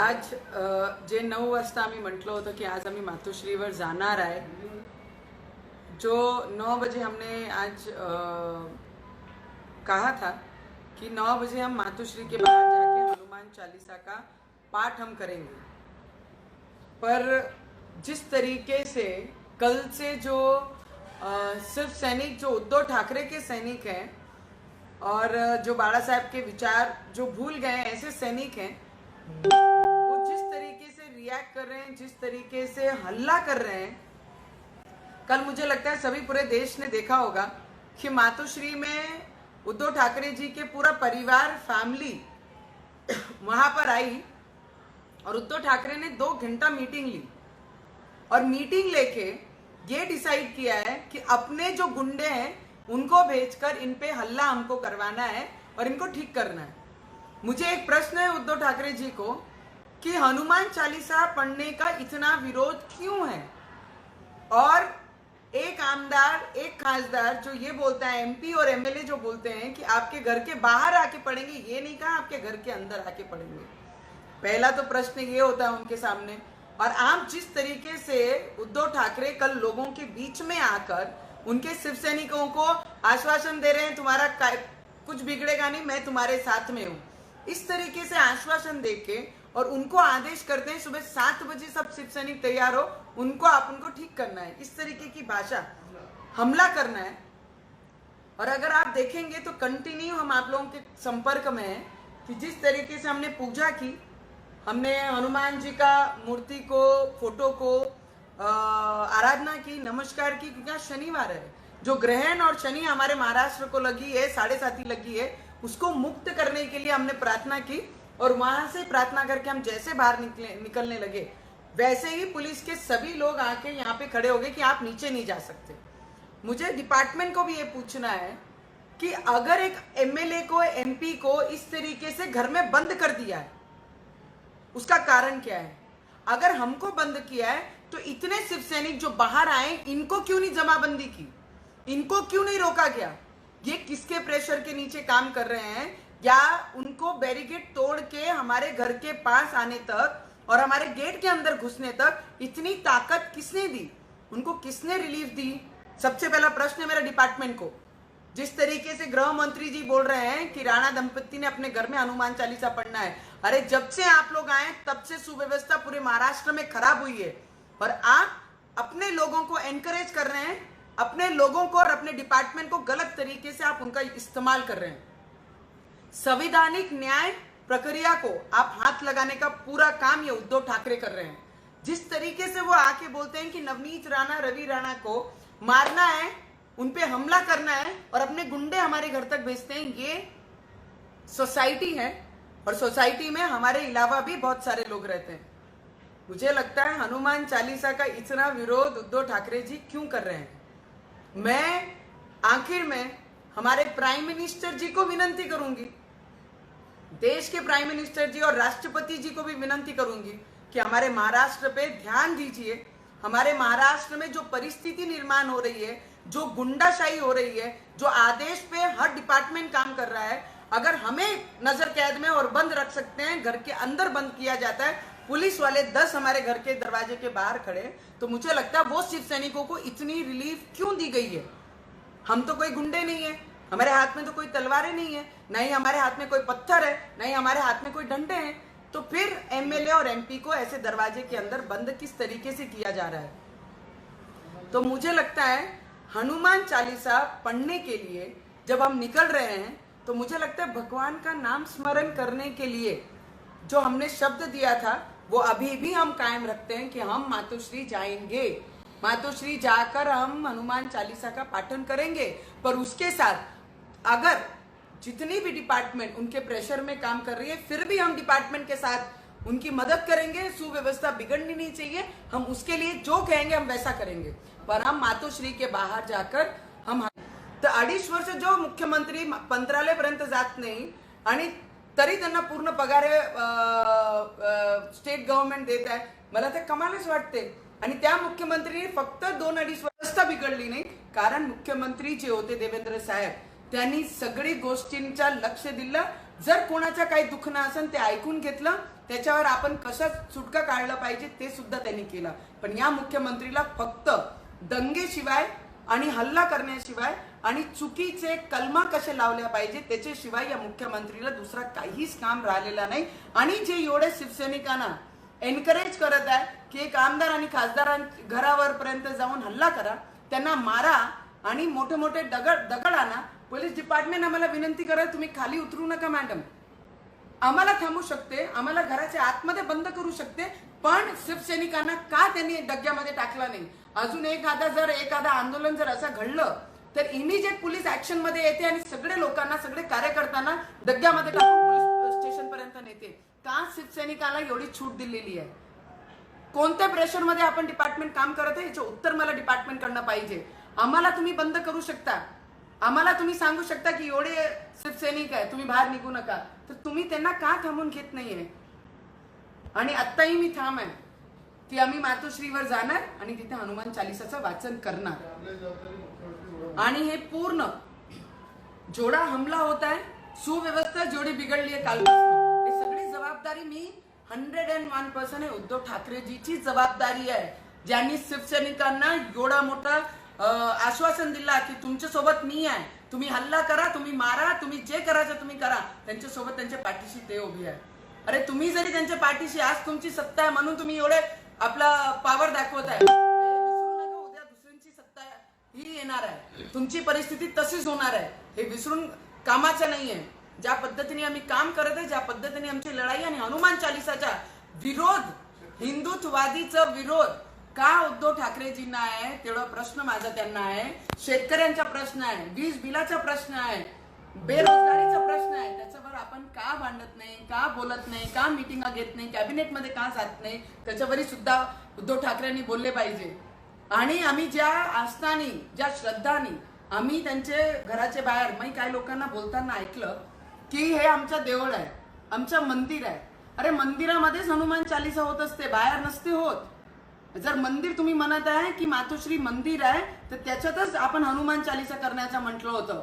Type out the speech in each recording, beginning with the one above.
आज जे 9 वाजता आम्ही म्हटलं होतं की आज आम्ही मातोश्रीवर जाणार आहे. जो 9 बजे हमने आज कहा था कि 9 बजे हम मातोश्री के बाहर जाके हनुमान चालीसा का पाठ हम करेंगे. पर जिस तरीके से कल से जो सिर्फ सैनिक जो उद्धव ठाकरे के सैनिक हैं और जो बाला साहब के विचार जो भूल गए ऐसे सैनिक हैं, वो जिस तरीके से रिएक्ट कर रहे हैं, जिस तरीके से हल्ला कर रहे हैं, कल मुझे लगता है सभी पूरे देश ने देखा होगा कि मातोश्री में उद्धव ठाकरे जी के पूरा परिवार फैमिली वहां पर आई और उद्धव ठाकरे ने 2 घंटा मीटिंग ली और मीटिंग लेके ये डिसाइड किया है कि अपने जो गुंडे हैं उनको भेजकर इन पे हल्ला हमको करवाना है और इनको ठीक करना है. मुझे एक प्रश्न है उद्धव ठाकरे जी को कि हनुमान चालीसा पढ़ने का इतना विरोध क्यों है. और एक आमदार, एक खासदार जो ये बोलता है, एमपी और एमएलए जो बोलते हैं कि आपके घर के बाहर आके पढ़ेंगे, ये नहीं कहा आपके घर के अंदर आके पढ़ेंगे. पहला तो प्रश्न ये होता है उनके सामने. और आप जिस तरीके से उद्धव ठाकरे कल लोगों के बीच में आकर उनके शिव सैनिकों को आश्वासन दे रहे हैं, तुम्हारा कुछ बिगड़ेगा नहीं, मैं तुम्हारे साथ में हूं, इस तरीके से आश्वासन देके और उनको आदेश करते हैं सुबह 7 बजे सब शिव सैनिक तैयार हो, उनको आप उनको ठीक करना है, इस तरीके की भाषा, हमला करना है. और अगर आप देखेंगे तो कंटिन्यू हम आप लोगों के संपर्क में हैं कि जिस तरीके से हमने पूजा की, हमने हनुमान जी का मूर्ति को, फोटो को आराधना की, नमस्कार की, क्योंकि आज शनिवार है. जो ग्रहण और शनि हमारे महाराष्ट्र को लगी है, 7.5 लगी है, उसको मुक्त करने के लिए हमने प्रार्थना की. और वहां से प्रार्थना करके हम जैसे बाहर निकलने लगे, वैसे ही पुलिस के सभी लोग आके यहाँ पे खड़े हो गए कि आप नीचे नहीं जा सकते. मुझे डिपार्टमेंट को भी ये पूछना है कि अगर एक एमएलए को, एमपी को इस तरीके से घर में बंद कर दिया है, उसका कारण क्या है. अगर हमको बंद किया है तो इतने शिव सैनिक जो बाहर आए, इनको क्यों नहीं जमाबंदी की, इनको क्यों नहीं रोका गया. ये किसके प्रेशर के नीचे काम कर रहे हैं, या उनको बैरिकेड तोड़ के हमारे घर के पास आने तक और हमारे गेट के अंदर घुसने तक इतनी ताकत किसने दी, उनको किसने रिलीफ दी. सबसे पहला प्रश्न है मेरा डिपार्टमेंट को. जिस तरीके से गृह मंत्री जी बोल रहे हैं कि राणा दंपत्ति ने अपने घर में हनुमान चालीसा पढ़ना है, अरे जब से आप लोग आए तब से सुव्यवस्था पूरे महाराष्ट्र में खराब हुई है और आप अपने लोगों को एनकरेज कर रहे हैं, अपने लोगों को और अपने डिपार्टमेंट को गलत तरीके से आप उनका इस्तेमाल कर रहे हैं. संवैधानिक न्याय प्रक्रिया को आप हाथ लगाने का पूरा काम ये उद्धव ठाकरे कर रहे हैं. जिस तरीके से वो आके बोलते हैं कि नवनीत राणा, रवि राणा को मारना है, उनपे हमला करना है और अपने गुंडे हमारे घर तक भेजते हैं. ये सोसाइटी है और सोसाइटी में हमारे अलावा भी बहुत सारे लोग रहते हैं. मुझे लगता है हनुमान चालीसा का इतना विरोध उद्धव ठाकरे जी क्यों कर रहे हैं. मैं आखिर में हमारे प्राइम मिनिस्टर जी को विनंती करूंगी, देश के प्राइम मिनिस्टर जी और राष्ट्रपति जी को भी विनंती करूंगी कि हमारे महाराष्ट्र पे ध्यान दीजिए. हमारे महाराष्ट्र में जो परिस्थिति निर्माण हो रही है, जो गुंडाशाही हो रही है, जो आदेश पे हर डिपार्टमेंट काम कर रहा है, अगर हमें नजर कैद में और बंद रख सकते हैं, घर के अंदर बंद किया जाता है, पुलिस वाले 10 हमारे घर के दरवाजे के बाहर खड़े, तो मुझे लगता है वो शिव सैनिकों को इतनी रिलीफ क्यों दी गई है. हम तो कोई गुंडे नहीं है, हमारे हाथ में तो कोई तलवारें नहीं है, नहीं हमारे हाथ में कोई पत्थर है, नहीं हमारे हाथ में कोई डंडे हैं, तो फिर एमएलए और एमपी को ऐसे दरवाजे के अंदर बंद किस तरीके से किया जा रहा है. तो मुझे लगता है हनुमान चालीसा पढ़ने के लिए जब हम निकल रहे हैं, तो मुझे लगता है भगवान का नाम स्मरण करने के लिए जो हमने शब्द दिया था वो अभी भी हम कायम रखते हैं कि हम मातोश्री जाएंगे, मातोश्री जाकर हम हनुमान चालीसा का पाठन करेंगे. पर उसके साथ अगर जितनी भी डिपार्टमेंट उनके प्रेशर में काम कर रही है, फिर भी हम डिपार्टमेंट के साथ उनकी मदद करेंगे. सुव्यवस्था बिगड़नी नहीं चाहिए, हम उसके लिए जो कहेंगे हम वैसा करेंगे. पर हम मातोश्री के बाहर जाकर हम तर 2.5 वर्ष जो मुख्यमंत्री मंत्रालयापर्यंत जात नाही आणि तरी त्यांना पूर्ण पगार स्टेट गव्हर्नमेंट देत आहे, मला ते कमालच वाटते. आणि त्या मुख्यमंत्रीने फक्त 2-2.5 वर्ष बिघडली नाही, कारण मुख्यमंत्री जे होते देवेंद्र साहेब, त्यांनी सगळी गोष्टींचा लक्ष दिलं जर कोणाच्या काही दुखणं असेल ते ऐकून घेतलं, त्याच्यावर आपण कसं सुटका काढलं पाहिजे ते सुद्धा त्यांनी केलं. पण या मुख्यमंत्रीला फक्त दंगेशिवाय आणि हल्ला करण्याशिवाय आणि चुकीचे कलमा कसे लावल्या पाहिजे त्याच्याशिवाय या मुख्यमंत्रीला दुसरा काहीच काम राहिलेला नाही. आणि जे एवढे शिवसैनिकांना एनकरेज करत आहे की एक आमदार आणि खासदार घरावर पर्यंत जाऊन हल्ला करा, त्यांना मारा आणि मोठे मोठे दगड आणा. पोलीस डिपार्टमेंट आम्हाला विनंती करत, तुम्ही खाली उतरू नका मॅडम, आम्हाला थांबू शकते, आम्हाला घराच्या आतमध्ये बंद करू शकते, पण शिवसैनिकांना का त्यांनी डग्यामध्ये टाकला नाही. अजून एखादा आंदोलन जर असं घडलं तर इमिजिएट पोलीस ऍक्शन मध्ये येते आणि सगळे लोकांना, सगळे कार्यकर्त्यांना डग्यामध्ये टाकून पोलीस स्टेशन पर्यंत नेते. का शिवसैनिकाला एवढी छूट दिलेली आहे? कोणत्या प्रेशर मध्ये आपण डिपार्टमेंट काम करत आहे याचं उत्तर मला डिपार्टमेंट कडनं पाहिजे. आम्हाला तुम्ही बंद करू शकता, आम्हाला तुम्ही सांगू शकता की एवढे शिवसैनिक आहे, तुम्ही बाहेर निघू नका, तर तुम्ही त्यांना का थांबून घेत नाहीये? आणि आत्ताही मी ठाम आहे की आम्ही मातोश्रीवर जाणार आणि तिथे हनुमान चालिसाचं वाचन करणार. आणि हे पूर्ण जेवढा हमला होत आहे, सुव्यवस्था जेवढी बिघडली आहे कालपासून, हे सगळी जबाबदारी मी 101% आहे उद्धव ठाकरेजीची जबाबदारी आहे, ज्यांनी शिवसैनिकांना एवढा मोठा आश्वासन दिला की तुमच्या सोबत मी आहे, तुम्ही हल्ला करा, तुम्ही मारा, तुम्ही जे करायचं तुम्ही करा, त्यांच्या सोबत त्यांच्या पाठीशी ते उभी आहे. अरे तुम्ही जरी त्यांच्या पाठीशी, आज तुमची सत्ता आहे म्हणून तुम्ही एवढे आपला पॉवर दाखवत आहे, विसरू नका उद्या दुसऱ्यांची सत्ता ही येणार आहे, तुमची परिस्थिती तशीच होणार आहे, हे विसरून कामाचं नाहीये. ज्या पद्धतीने आम्ही काम करत आहे, ज्या पद्धतीने आमची लढाई आणि हनुमान चालिसाचा विरोध, हिंदुत्ववादीचा विरोध का उद्धव ठाकरेजींना आहे तेवढा प्रश्न माझा त्यांना आहे. शेतकऱ्यांचा प्रश्न आहे, वीज बिलाचा प्रश्न आहे, बेरोजगारीचा प्रश्न आहे, त्याच्यावर आपण का भांडत नाही, का बोलत नाही, का मीटिंगा घेत नाही, कॅबिनेट मध्ये का जात नाही, त्याच्यावरही सुद्धा उद्धव ठाकरेंनी बोलले पाहिजे. आणि आम्ही ज्या आस्थानी, ज्या श्रद्धानी आम्ही त्यांचे घराच्या बाहेर, मी काही लोकांना बोलताना ऐकलं की हे आमचं देऊळ आहे, आमचं मंदिर आहे. अरे मंदिरामध्येच हनुमान चालिसा होत असते, बाहेर नसते होत. जर मंदिर तुम्ही म्हणत आहे की मातोश्री मंदिर आहे, तर त्याच्यातच आपण हनुमान चालिसा करण्याचं म्हटलं होतं.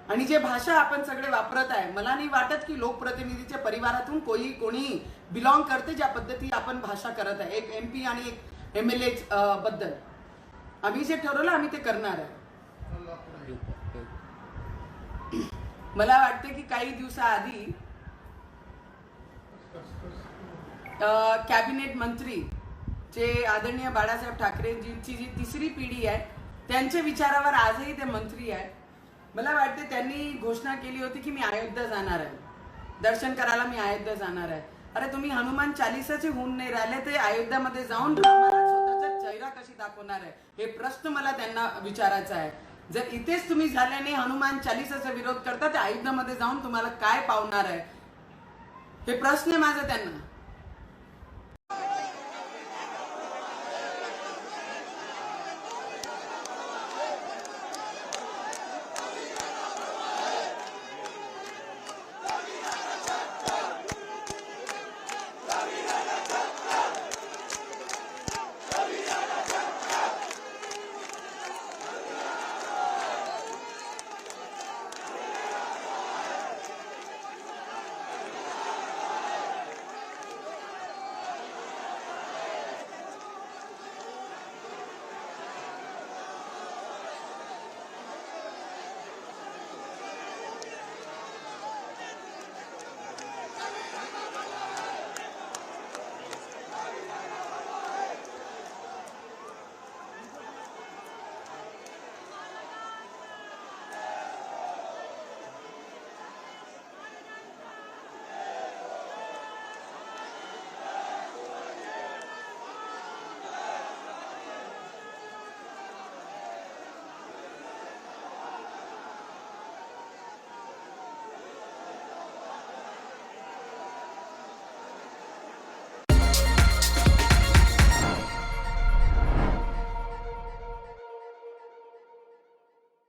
आणि जे भाषा आपण सगळे वापरत आहे, मला नाही वाटत की लोकप्रतिनिधीच्या परिवारातून कोणी बिलॉंग करते ज्या पद्धती आपण भाषा करत आहे, एक MP आणि एक MLA बद्दल. आम्ही जे ठरवलं आम्ही ते करणार आहे. मला वाटते की काही दिवसाआधी कॅबिनेट मंत्री जे आदरणीय बाळासाहेब ठाकरेजींची जी तिसरी पिढी आहे, त्यांच्या विचारावर आजही ते मंत्री आहेत. मला वाटते त्यांनी घोषणा केली होती की मी अयोध्या जाणार आहे, दर्शन करायला मी अयोध्या जाणार आहे. अरे तुम्ही हनुमान चालिसाचे होऊन नाही राहिले, ते अयोध्यामध्ये जाऊन रामाला स्वतःचा चेहरा कशी दाखवणार आहे, हे प्रश्न मला त्यांना विचारायचा आहे. जर इथेच तुम्ही झाल्याने हनुमान चालिसाचा विरोध करता, तर अयोध्यामध्ये जाऊन तुम्हाला काय पावणार आहे, हे प्रश्न आहे माझा त्यांना.